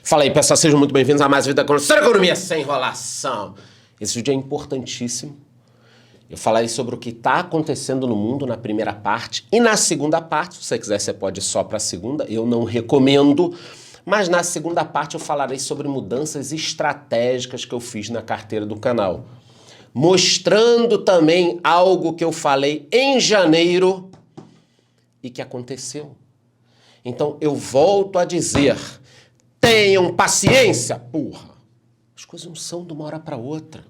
Fala aí, pessoal, sejam muito bem-vindos a mais um vídeo da Economia Sem Enrolação. Esse vídeo é importantíssimo. Eu falarei sobre o que está acontecendo no mundo na primeira parte e na segunda parte. Se você quiser, você pode ir só para a segunda. Eu não recomendo. Mas na segunda parte eu falarei sobre mudanças estratégicas que eu fiz na carteira do canal. Mostrando também algo que eu falei em janeiro e que aconteceu. Então eu volto a dizer... Tenham paciência, porra. As coisas não são de uma hora para outra.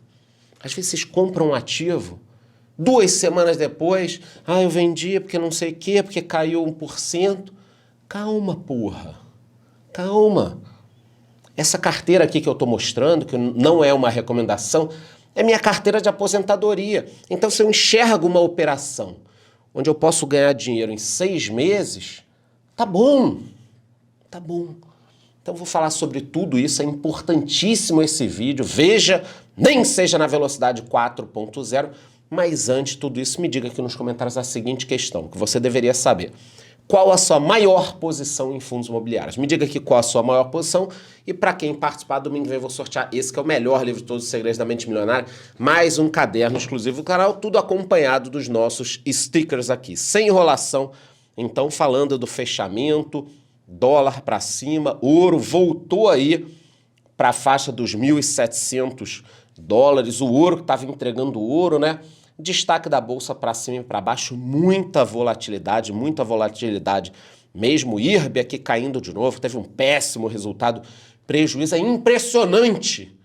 Às vezes vocês compram um ativo, 2 semanas depois, eu vendi porque não sei o quê, porque caiu 1%. Calma, porra. Calma. Essa carteira aqui que eu estou mostrando, que não é uma recomendação, é minha carteira de aposentadoria. Então, se eu enxergo uma operação onde eu posso ganhar dinheiro em 6 meses, tá bom. Tá bom. Então eu vou falar sobre tudo isso, é importantíssimo esse vídeo, veja, nem seja na velocidade 4.0, mas antes de tudo isso, me diga aqui nos comentários a seguinte questão, que você deveria saber. Qual a sua maior posição em fundos imobiliários? Me diga aqui qual a sua maior posição e para quem participar, domingo que vem eu vou sortear esse que é o melhor livro de todos os segredos da mente milionária, mais um caderno exclusivo do canal, tudo acompanhado dos nossos stickers aqui, sem enrolação. Então falando do fechamento, dólar para cima, ouro voltou aí para a faixa dos 1.700 dólares, o ouro que estava entregando ouro, né? Destaque da bolsa para cima e para baixo, muita volatilidade mesmo. O IRB aqui caindo de novo, teve um péssimo resultado, prejuízo é impressionante.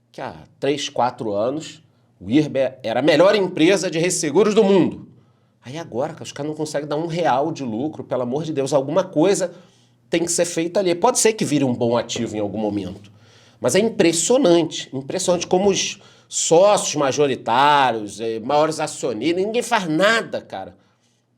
Que há 3, 4 anos o IRB era a melhor empresa de resseguros do mundo. Aí agora, os caras não conseguem dar R$1 de lucro, pelo amor de Deus, alguma coisa tem que ser feita ali. Pode ser que vire um bom ativo em algum momento, mas é impressionante como os sócios majoritários, maiores acionistas, ninguém faz nada, cara,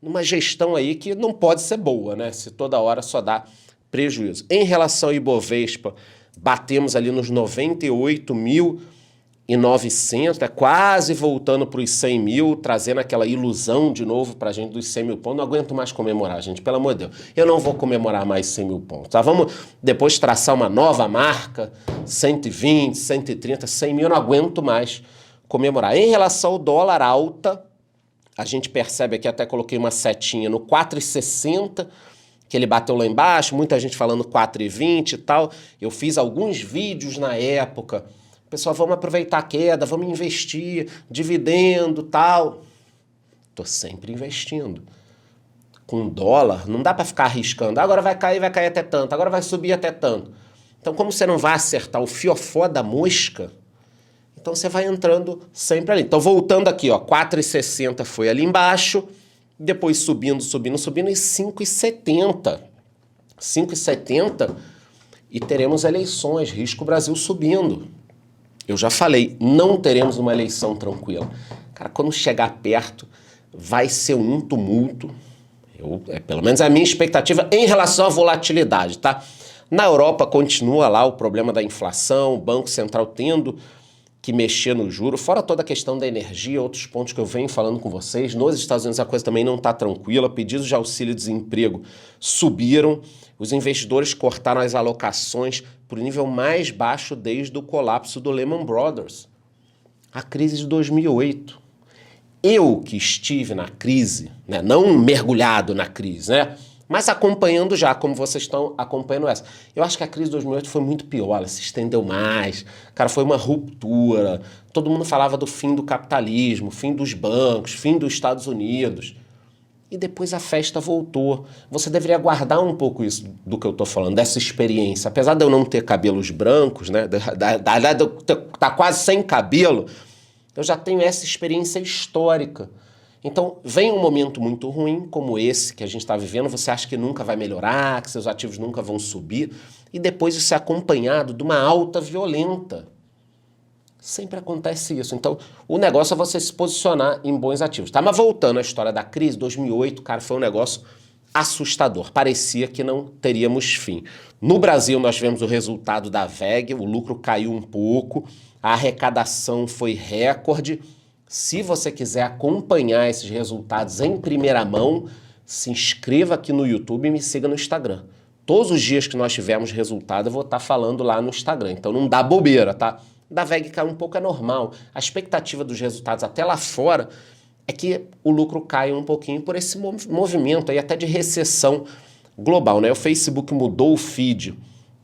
numa gestão aí que não pode ser boa, né? Se toda hora só dá prejuízo. Em relação ao Ibovespa, batemos ali nos 98.900, quase voltando para os 100 mil, trazendo aquela ilusão de novo para a gente dos 100 mil pontos. Não aguento mais comemorar, gente, pelo amor de Deus. Eu não vou comemorar mais 100 mil pontos, tá? Vamos depois traçar uma nova marca, 120, 130, 100 mil, eu não aguento mais comemorar. Em relação ao dólar alta, a gente percebe aqui, até coloquei uma setinha no 4,60, que ele bateu lá embaixo, muita gente falando 4,20 e tal. Eu fiz alguns vídeos na época. Pessoal, vamos aproveitar a queda, vamos investir, dividendo, tal. Tô sempre investindo. Com dólar, não dá para ficar arriscando. Agora vai cair até tanto, agora vai subir até tanto. Então, como você não vai acertar o fiofó da mosca, então você vai entrando sempre ali. Então, voltando aqui, ó, 4,60 foi ali embaixo, depois subindo, e 5,70. 5,70 e teremos eleições, risco Brasil subindo. Eu já falei, não teremos uma eleição tranquila. Cara, quando chegar perto, vai ser um tumulto. Pelo menos é a minha expectativa em relação à volatilidade, tá? Na Europa continua lá o problema da inflação, o Banco Central tendo que mexer no juro, fora toda a questão da energia, outros pontos que eu venho falando com vocês. Nos Estados Unidos a coisa também não está tranquila, pedidos de auxílio-desemprego subiram, os investidores cortaram as alocações para o nível mais baixo desde o colapso do Lehman Brothers, a crise de 2008. Eu que estive na crise, né, não mergulhado na crise, né, mas acompanhando já, como vocês estão acompanhando essa. Eu acho que a crise de 2008 foi muito pior, ela se estendeu mais, cara, foi uma ruptura, todo mundo falava do fim do capitalismo, fim dos bancos, fim dos Estados Unidos, e depois a festa voltou. Você deveria guardar um pouco isso do que eu tô falando, dessa experiência, apesar de eu não ter cabelos brancos, né, de eu tá quase sem cabelo, eu já tenho essa experiência histórica. Então, vem um momento muito ruim, como esse que a gente está vivendo, você acha que nunca vai melhorar, que seus ativos nunca vão subir, e depois isso é acompanhado de uma alta violenta. Sempre acontece isso. Então, o negócio é você se posicionar em bons ativos, tá? Mas voltando à história da crise, 2008, cara, foi um negócio assustador. Parecia que não teríamos fim. No Brasil, nós tivemos o resultado da WEG, o lucro caiu um pouco, a arrecadação foi recorde. Se você quiser acompanhar esses resultados em primeira mão, se inscreva aqui no YouTube e me siga no Instagram. Todos os dias que nós tivermos resultado, eu vou estar falando lá no Instagram. Então não dá bobeira, tá? Da VEG cair um pouco é normal. A expectativa dos resultados até lá fora é que o lucro caia um pouquinho por esse movimento aí até de recessão global, né? O Facebook mudou o feed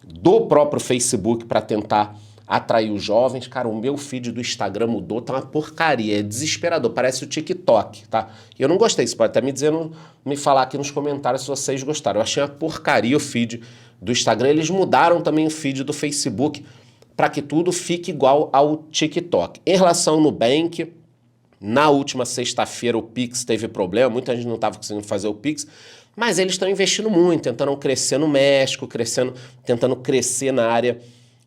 do próprio Facebook para tentar atrair os jovens. Cara, o meu feed do Instagram mudou, tá uma porcaria, é desesperador, parece o TikTok, tá? E eu não gostei, você pode até me falar aqui nos comentários se vocês gostaram. Eu achei uma porcaria o feed do Instagram. Eles mudaram também o feed do Facebook para que tudo fique igual ao TikTok. Em relação ao Nubank, na última sexta-feira o Pix teve problema, muita gente não estava conseguindo fazer o Pix, mas eles estão investindo muito, tentando crescer no México, tentando crescer na área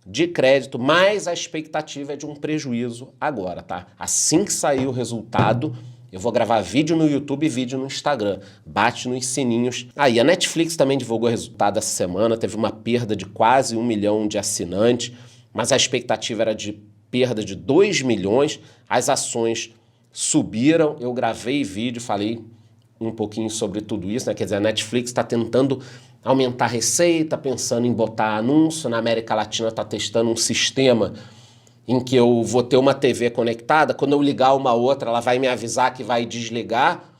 de crédito, mas a expectativa é de um prejuízo agora, tá? Assim que sair o resultado, eu vou gravar vídeo no YouTube e vídeo no Instagram. Bate nos sininhos. Aí, a Netflix também divulgou o resultado essa semana, teve uma perda de quase 1 milhão de assinantes, mas a expectativa era de perda de 2 milhões, as ações subiram, eu gravei vídeo, falei um pouquinho sobre tudo isso, né? Quer dizer, a Netflix está tentando aumentar a receita, pensando em botar anúncio. Na América Latina está testando um sistema em que eu vou ter uma TV conectada, quando eu ligar uma outra, ela vai me avisar que vai desligar.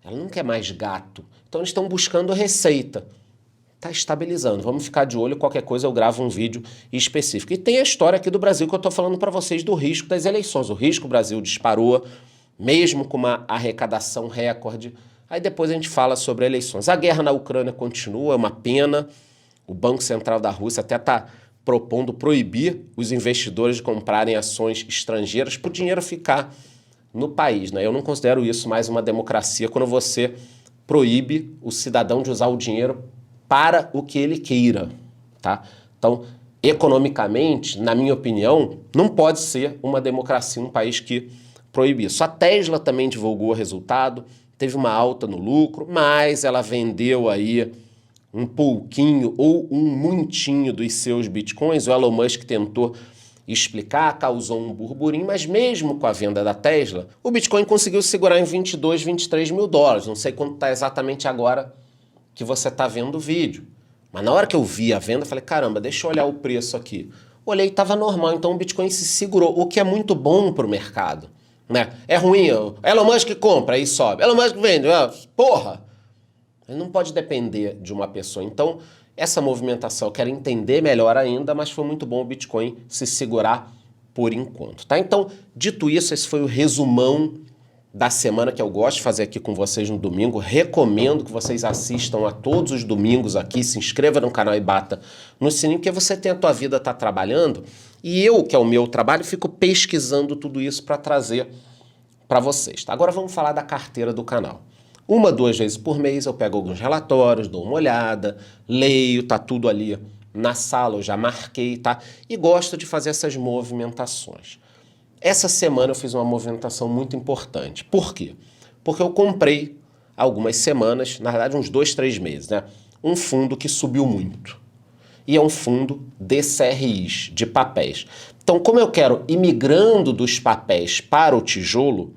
Ela não quer mais gato. Então eles estão buscando receita. Está estabilizando. Vamos ficar de olho, qualquer coisa eu gravo um vídeo específico. E tem a história aqui do Brasil que eu estou falando para vocês do risco das eleições. O risco Brasil disparou, mesmo com uma arrecadação recorde. Aí depois a gente fala sobre eleições. A guerra na Ucrânia continua, é uma pena. O Banco Central da Rússia até está propondo proibir os investidores de comprarem ações estrangeiras para o dinheiro ficar no país, né? Eu não considero isso mais uma democracia quando você proíbe o cidadão de usar o dinheiro para o que ele queira, tá? Então, economicamente, na minha opinião, não pode ser uma democracia um país que proíbe isso. A Tesla também divulgou o resultado, teve uma alta no lucro, mas ela vendeu aí um pouquinho ou um muitinho dos seus bitcoins. O Elon Musk tentou explicar, causou um burburinho, mas mesmo com a venda da Tesla, o Bitcoin conseguiu segurar em 22, 23 mil dólares. Não sei quanto está exatamente agora que você está vendo o vídeo. Mas na hora que eu vi a venda, eu falei, caramba, deixa eu olhar o preço aqui. Olhei, estava normal, então o Bitcoin se segurou, o que é muito bom para o mercado, né? É ruim, Elon Musk compra, aí sobe. Elon Musk vende, porra! Ele não pode depender de uma pessoa. Então, essa movimentação eu quero entender melhor ainda, mas foi muito bom o Bitcoin se segurar por enquanto, tá? Então, dito isso, esse foi o resumão da semana que eu gosto de fazer aqui com vocês no domingo. Recomendo que vocês assistam a todos os domingos aqui, se inscreva no canal e bata no sininho, porque você tem a tua vida, tá trabalhando, e eu, que é o meu trabalho, fico pesquisando tudo isso para trazer para vocês, tá? Agora vamos falar da carteira do canal. 1, 2 vezes por mês eu pego alguns relatórios, dou uma olhada, leio, tá tudo ali na sala, eu já marquei, tá? E gosto de fazer essas movimentações. Essa semana eu fiz uma movimentação muito importante. Por quê? Porque eu comprei algumas semanas, na verdade uns 2, 3 meses, né? Um fundo que subiu muito. E é um fundo de CRIs, de papéis. Então, como eu quero ir migrando dos papéis para o tijolo,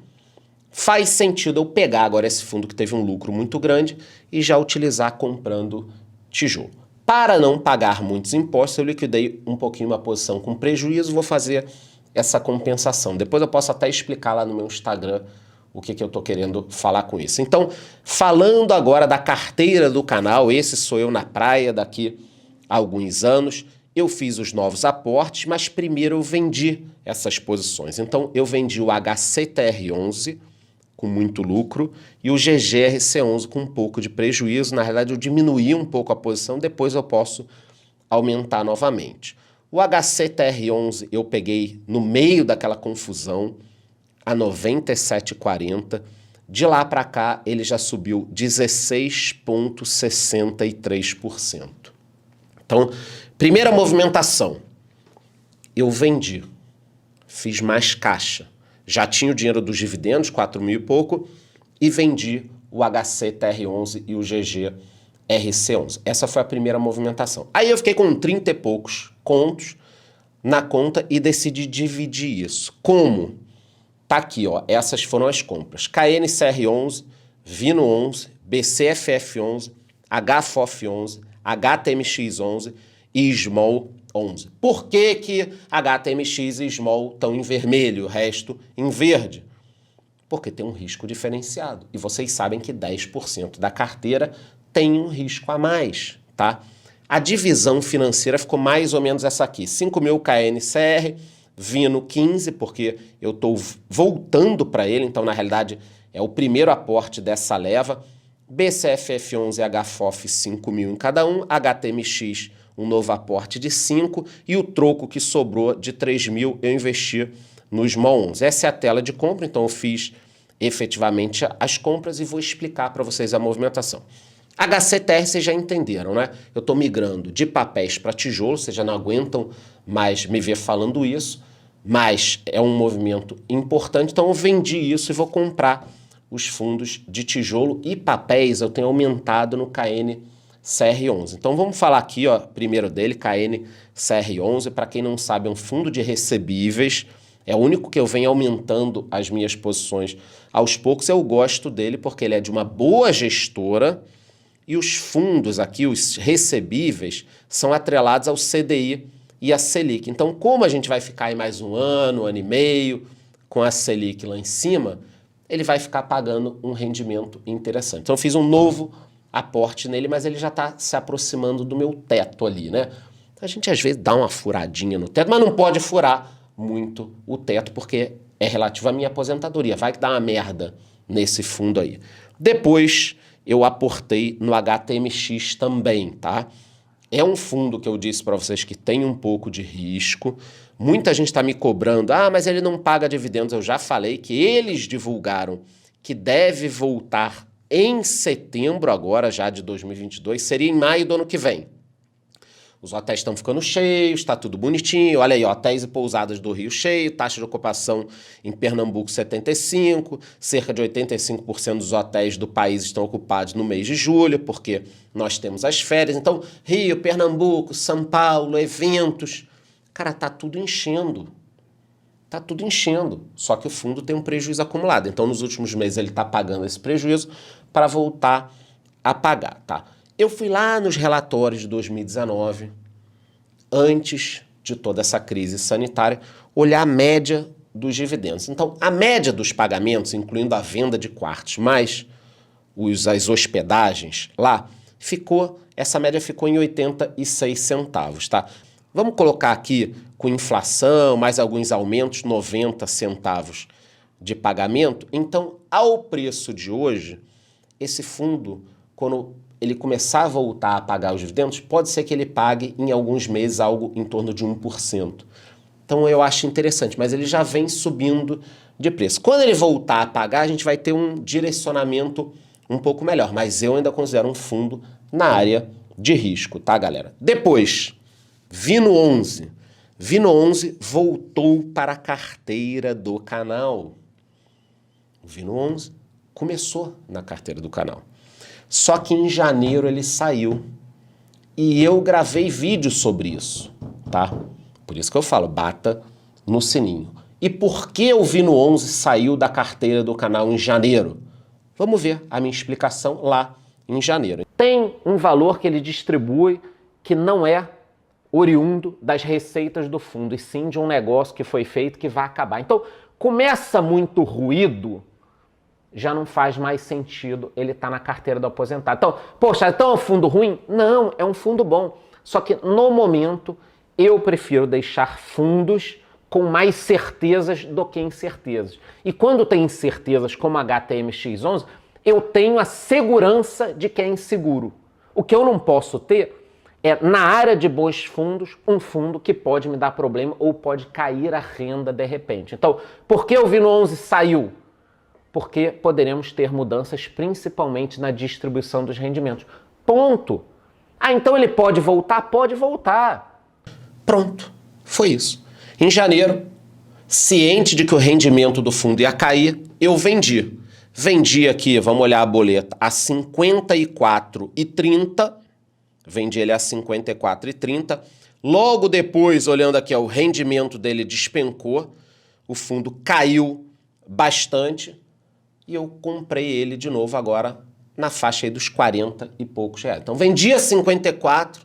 faz sentido eu pegar agora esse fundo que teve um lucro muito grande e já utilizar comprando tijolo. Para não pagar muitos impostos, eu liquidei um pouquinho uma posição com prejuízo, vou fazer essa compensação. Depois eu posso até explicar lá no meu Instagram o que eu estou querendo falar com isso. Então, falando agora da carteira do canal, esse sou eu na praia daqui a alguns anos, eu fiz os novos aportes, mas primeiro eu vendi essas posições. Então, eu vendi o HCTR11 com muito lucro e o GGRC11 com um pouco de prejuízo. Na realidade, eu diminuí um pouco a posição, depois eu posso aumentar novamente. O HCTR11 eu peguei no meio daquela confusão a 97,40. De lá para cá, ele já subiu 16,63%. Então, primeira movimentação, eu vendi, fiz mais caixa. Já tinha o dinheiro dos dividendos, 4 mil e pouco, e vendi o HCTR11 e o GGRC11. Essa foi a primeira movimentação. Aí eu fiquei com 30 e poucos contos na conta e decidi dividir isso. Como? Tá aqui, ó, essas foram as compras. KNCR11, Vino11, BCFF11, HFOF11, HTMX11 e Small 11. Por que que HTMX e Small estão em vermelho, o resto em verde? Porque tem um risco diferenciado. E vocês sabem que 10% da carteira tem um risco a mais, tá? A divisão financeira ficou mais ou menos essa aqui. 5.000 KNCR, Vino 15, porque eu estou voltando para ele, então na realidade é o primeiro aporte dessa leva. BCFF11 e HFOF 5.000 em cada um, HTMX um novo aporte de 5 e o troco que sobrou de 3.000 eu investi no Small 11. Essa é a tela de compra, então eu fiz efetivamente as compras e vou explicar para vocês a movimentação. HCTR vocês já entenderam, né? Eu estou migrando de papéis para tijolo, vocês já não aguentam mais me ver falando isso, mas é um movimento importante, então eu vendi isso e vou comprar os fundos de tijolo e papéis. Eu tenho aumentado no KNCR11. Então vamos falar aqui, ó, primeiro dele, KNCR11, para quem não sabe, é um fundo de recebíveis, é o único que eu venho aumentando as minhas posições aos poucos. Eu gosto dele porque ele é de uma boa gestora e os fundos aqui, os recebíveis, são atrelados ao CDI e à Selic. Então, como a gente vai ficar aí mais um ano e meio, com a Selic lá em cima, ele vai ficar pagando um rendimento interessante. Então, eu fiz um novo aporte nele, mas ele já está se aproximando do meu teto ali, né? A gente, às vezes, dá uma furadinha no teto, mas não pode furar muito o teto, porque é relativo à minha aposentadoria. Vai que dá uma merda nesse fundo aí. Depois, eu aportei no HTMX também, tá? É um fundo que eu disse para vocês que tem um pouco de risco. Muita gente está me cobrando, mas ele não paga dividendos. Eu já falei que eles divulgaram que deve voltar em setembro agora, já de 2022, seria em maio do ano que vem. Os hotéis estão ficando cheios, está tudo bonitinho. Olha aí, hotéis e pousadas do Rio cheio, taxa de ocupação em Pernambuco 75%, cerca de 85% dos hotéis do país estão ocupados no mês de julho, porque nós temos as férias. Então, Rio, Pernambuco, São Paulo, eventos. Cara, tá tudo enchendo. Tá tudo enchendo. Só que o fundo tem um prejuízo acumulado. Então, nos últimos meses, ele está pagando esse prejuízo para voltar a pagar, tá? Eu fui lá nos relatórios de 2019, antes de toda essa crise sanitária, olhar a média dos dividendos. Então, a média dos pagamentos, incluindo a venda de quartos, mais as hospedagens lá, essa média ficou em 86 centavos, tá? Vamos colocar aqui, com inflação, mais alguns aumentos, 90 centavos de pagamento. Então, ao preço de hoje, esse fundo, quando ele começar a voltar a pagar os dividendos, pode ser que ele pague em alguns meses algo em torno de 1%. Então eu acho interessante, mas ele já vem subindo de preço. Quando ele voltar a pagar, a gente vai ter um direcionamento um pouco melhor, mas eu ainda considero um fundo na área de risco, tá, galera? Depois, Vino 11. Vino 11 voltou para a carteira do canal. O Vino 11 começou na carteira do canal. Só que em janeiro ele saiu e eu gravei vídeo sobre isso, tá? Por isso que eu falo, bata no sininho. E por que o Vino 11 saiu da carteira do canal em janeiro? Vamos ver a minha explicação lá em janeiro. Tem um valor que ele distribui que não é oriundo das receitas do fundo, e sim de um negócio que foi feito que vai acabar. Então, começa muito ruído, já não faz mais sentido ele estar na carteira do aposentado. Então, poxa, então é um fundo ruim? Não, é um fundo bom. Só que no momento eu prefiro deixar fundos com mais certezas do que incertezas. E quando tem incertezas como HTMX11, eu tenho a segurança de que é inseguro. O que eu não posso ter é, na área de bons fundos, um fundo que pode me dar problema ou pode cair a renda de repente. Então, por que o Vino 11 saiu? Porque poderemos ter mudanças principalmente na distribuição dos rendimentos. Ponto. Então ele pode voltar? Pode voltar. Pronto. Foi isso. Em janeiro, ciente de que o rendimento do fundo ia cair, eu vendi. Vendi aqui, vamos olhar a boleta, a R$ 54,30. Vendi ele a R$ 54,30. Logo depois, olhando aqui, o rendimento dele despencou. O fundo caiu bastante. E eu comprei ele de novo agora na faixa aí dos 40 e poucos reais. Então vendi a 54,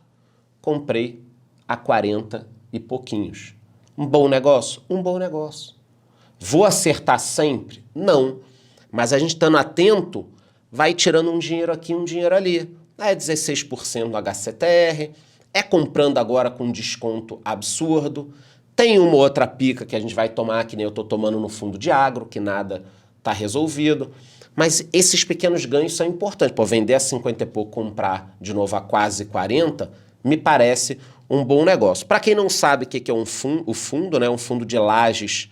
comprei a 40 e pouquinhos. Um bom negócio? Um bom negócio. Vou acertar sempre? Não. Mas a gente estando atento, vai tirando um dinheiro aqui, um dinheiro ali. É 16% no HCTR, é comprando agora com desconto absurdo. Tem uma outra pica que a gente vai tomar, que nem eu estou tomando no fundo de agro, que nada está resolvido. Mas esses pequenos ganhos são importantes. Pô, vender a 50 e pouco, comprar de novo a quase 40, me parece um bom negócio. Para quem não sabe o que é o fundo, né? Um fundo de lajes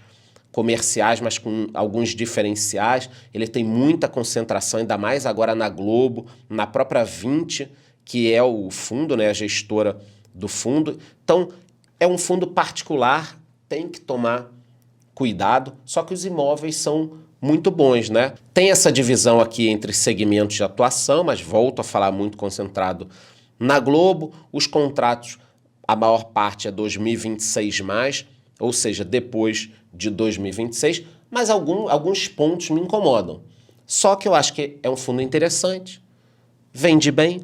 comerciais, mas com alguns diferenciais. Ele tem muita concentração, ainda mais agora na Globo, na própria 20, que é o fundo, né? A gestora do fundo. Então, é um fundo particular, tem que tomar cuidado, só que os imóveis são muito bons, né? Tem essa divisão aqui entre segmentos de atuação, mas volto a falar muito concentrado na Globo. Os contratos, a maior parte é 2026 mais, ou seja, depois de 2026, mas alguns pontos me incomodam. Só que eu acho que é um fundo interessante, vendi bem,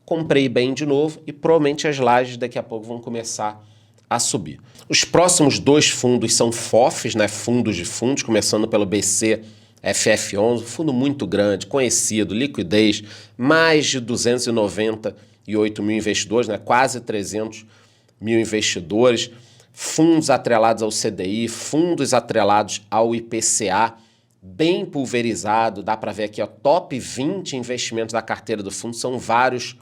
comprei bem de novo e provavelmente as lajes daqui a pouco vão começar a subir. Os próximos dois fundos são FOFs, né? Fundos de fundos, começando pelo BC FF11, fundo muito grande, conhecido, liquidez, mais de 298 mil investidores, né? Quase 300 mil investidores, fundos atrelados ao CDI, fundos atrelados ao IPCA, bem pulverizado, dá para ver aqui, ó, top 20 investimentos da carteira do fundo, são vários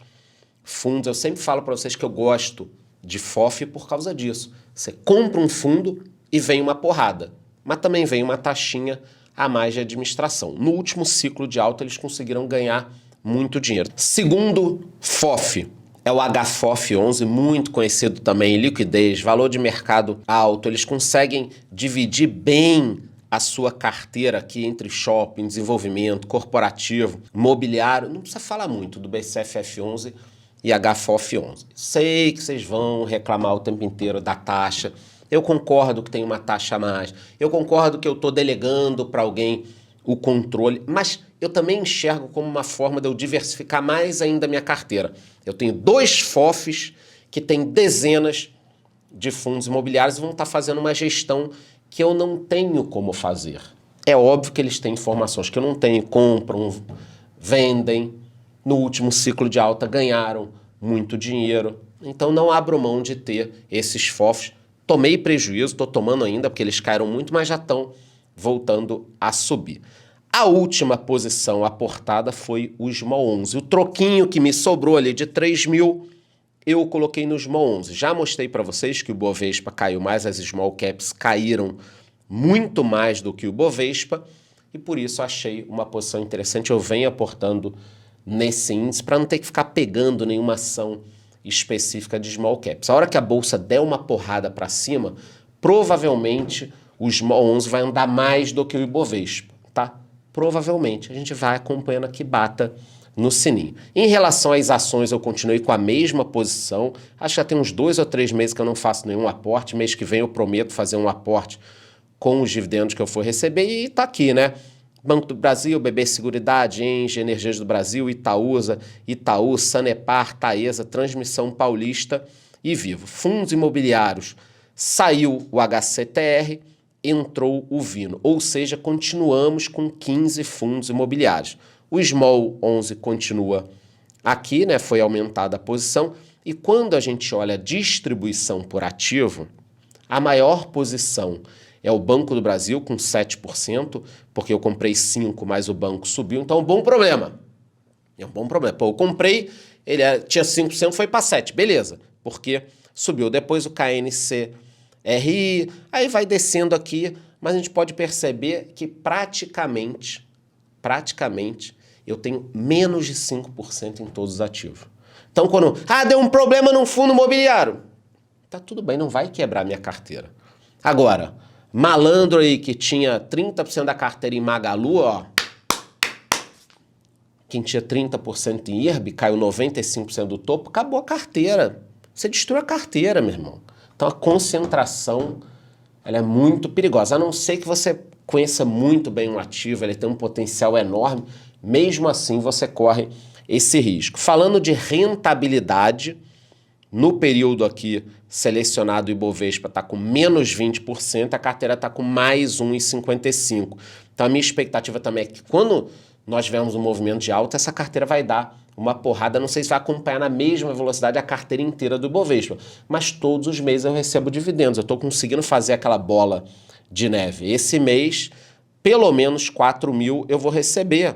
fundos. Eu sempre falo para vocês que eu gosto de FOF por causa disso. Você compra um fundo e vem uma porrada, mas também vem uma taxinha a mais de administração. No último ciclo de alta, eles conseguiram ganhar muito dinheiro. Segundo FOF, é o HFOF11, muito conhecido também em liquidez, valor de mercado alto. Eles conseguem dividir bem a sua carteira aqui entre shopping, desenvolvimento, corporativo, mobiliário. Não precisa falar muito do BCFF11 e HFOF11. Sei que vocês vão reclamar o tempo inteiro da taxa. Eu concordo que tem uma taxa a mais. Eu concordo que eu estou delegando para alguém o controle, mas eu também enxergo como uma forma de eu diversificar mais ainda a minha carteira. Eu tenho dois FOFs que têm dezenas de fundos imobiliários e vão estar fazendo uma gestão que eu não tenho como fazer. É óbvio que eles têm informações que eu não tenho, compram, vendem, no último ciclo de alta ganharam muito dinheiro. Então não abro mão de ter esses FOFs. Tomei prejuízo, estou tomando ainda porque eles caíram muito, mas já estão voltando a subir. A última posição aportada foi o Small 11. O troquinho que me sobrou ali de 3 mil, eu coloquei no Small 11. Já mostrei para vocês que o Bovespa caiu mais, as Small Caps caíram muito mais do que o Bovespa, e por isso achei uma posição interessante. Eu venho aportando nesse índice para não ter que ficar pegando nenhuma ação específica de Small Caps. A hora que a bolsa der uma porrada para cima, provavelmente o Small 11 vai andar mais do que o Ibovespa, tá? Provavelmente. A gente vai acompanhando aqui, bata no sininho. Em relação às ações, eu continuei com a mesma posição. Acho que já tem uns 2 ou 3 meses que eu não faço nenhum aporte. Mês que vem eu prometo fazer um aporte com os dividendos que eu for receber. E tá aqui, né? Banco do Brasil, BB Seguridade, Engie, Energias do Brasil, Itaúsa, Itaú, Sanepar, Taesa, Transmissão Paulista e Vivo. Fundos imobiliários, saiu o HCTR, entrou o Vino. Ou seja, continuamos com 15 fundos imobiliários. O Small 11 continua aqui, né? Foi aumentada a posição. E quando a gente olha a distribuição por ativo, a maior posição é o Banco do Brasil com 7%, porque eu comprei 5, mas o banco subiu. Então é um bom problema. É um bom problema. Pô, eu comprei, ele tinha 5%, foi para 7%. Beleza, porque subiu. Depois o KNCRI, aí vai descendo aqui, mas a gente pode perceber que praticamente, eu tenho menos de 5% em todos os ativos. Então quando, deu um problema num fundo imobiliário, tá tudo bem, não vai quebrar minha carteira. Agora, malandro aí que tinha 30% da carteira em Magalu, ó. Quem tinha 30% em IRB, caiu 95% do topo, acabou a carteira. Você destruiu a carteira, meu irmão. Então a concentração, ela é muito perigosa. A não ser que você conheça muito bem um ativo, ele tem um potencial enorme. mesmo assim você corre esse risco. Falando de rentabilidade, no período aqui selecionado, o Ibovespa está com menos 20%, a carteira está com mais 1,55%. Então a minha expectativa também é que quando nós tivermos um movimento de alta, essa carteira vai dar uma porrada, não sei se vai acompanhar na mesma velocidade a carteira inteira do Ibovespa, mas todos os meses eu recebo dividendos, eu estou conseguindo fazer aquela bola de neve. Esse mês, pelo menos 4 mil eu vou receber.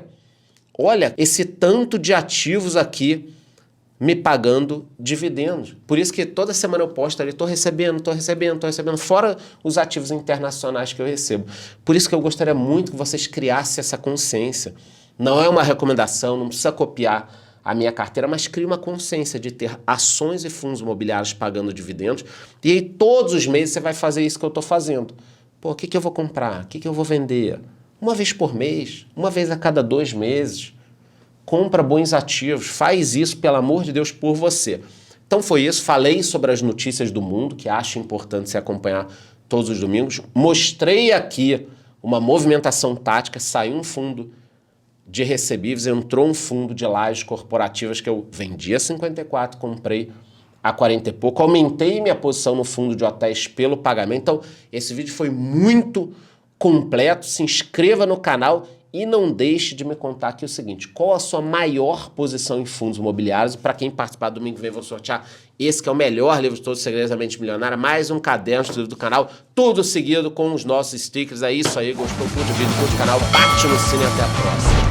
Olha, esse tanto de ativos aqui me pagando dividendos. Por isso que toda semana eu posto ali, estou recebendo, fora os ativos internacionais que eu recebo. Por isso que eu gostaria muito que vocês criassem essa consciência. Não é uma recomendação, não precisa copiar a minha carteira, mas crie uma consciência de ter ações e fundos imobiliários pagando dividendos, e aí todos os meses você vai fazer isso que eu estou fazendo. Pô, o que eu vou comprar? O que eu vou vender? Uma vez por mês, uma vez a cada 2 meses. Compra bons ativos, faz isso, pelo amor de Deus, por você. Então foi isso, falei sobre as notícias do mundo, que acho importante você acompanhar todos os domingos. Mostrei aqui uma movimentação tática, saiu um fundo de recebíveis, entrou um fundo de lajes corporativas que eu vendi a 54, comprei a 40 e pouco, aumentei minha posição no fundo de hotéis pelo pagamento. Então esse vídeo foi muito completo, se inscreva no canal e não deixe de me contar aqui o seguinte, qual a sua maior posição em fundos imobiliários? Para quem participar do domingo que vem, eu vou sortear esse que é o melhor livro de todos os Segredos da Mente Milionária, mais um caderno exclusivo do canal, tudo seguido com os nossos stickers. É isso aí, gostou? Curte o vídeo, curte o canal, bate no sino e até a próxima.